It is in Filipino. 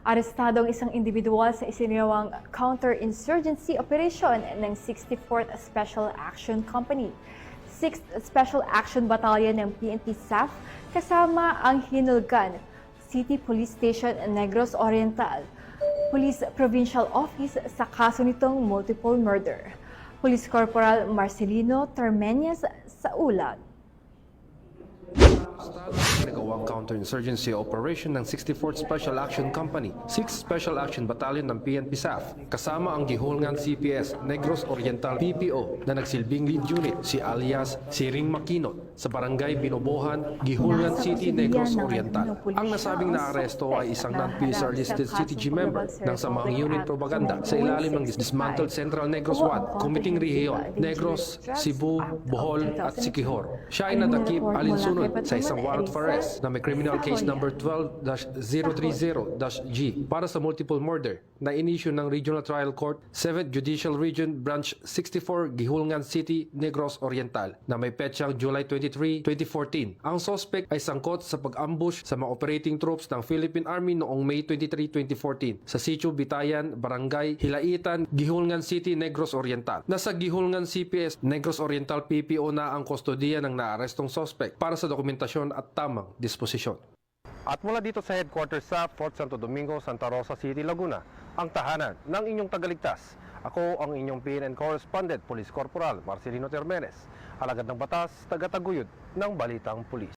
Arestado ang isang individual sa isinagawang counter-insurgency operation ng 64th Special Action Company. 6th Special Action Battalion ng PNP SAF kasama ang Hinulgan City Police Station Negros Oriental Police Provincial Office sa kaso nitong multiple murder. Police Corporal Marcelino Termeñas sa ulat. Nagawang counter-insurgency operation ng 64th Special Action Company, 6th Special Action Battalion ng PNP SAF, kasama ang gihulngan CPS Negros Oriental PPO na nagsilbing lead unit si alias Siring Makinot sa Barangay Binobohan, Gihulngan City, Negros Oriental. Ang nasabing naaresto ay isang non-PSR listed CTG member ng samahang unit propaganda sa ilalim ng dismantled Central Negros WAD, Kumiting Rehiyon, Negros, Cebu, Bohol at Siquijor. Siya ay nadakip alinsunod sa isang warrant of arrest na may criminal case number 12-030-G para sa multiple murder na inisyu ng Regional Trial Court, 7th Judicial Region, Branch 64, Gihulngan City, Negros Oriental na may petsang July 23, 2014. Ang suspect ay sangkot sa pag-ambush sa mga operating troops ng Philippine Army noong May 23, 2014 sa Sitio Bitayan, Barangay Hilaitan, Gihulngan City, Negros Oriental. Nasa Gihulngan CPS, Negros Oriental PPO na ang kustodiya ng naarestong suspect para sa dokumentasyon at tamang disposisyon. At mula dito sa headquarters sa Fort Santo Domingo, Santa Rosa City, Laguna, ang tahanan ng inyong tagaligtas. Ako ang inyong PNN correspondent, Police Corporal Marcelino Termeñas, alagad ng batas, tagataguyod ng Balitang Pulis.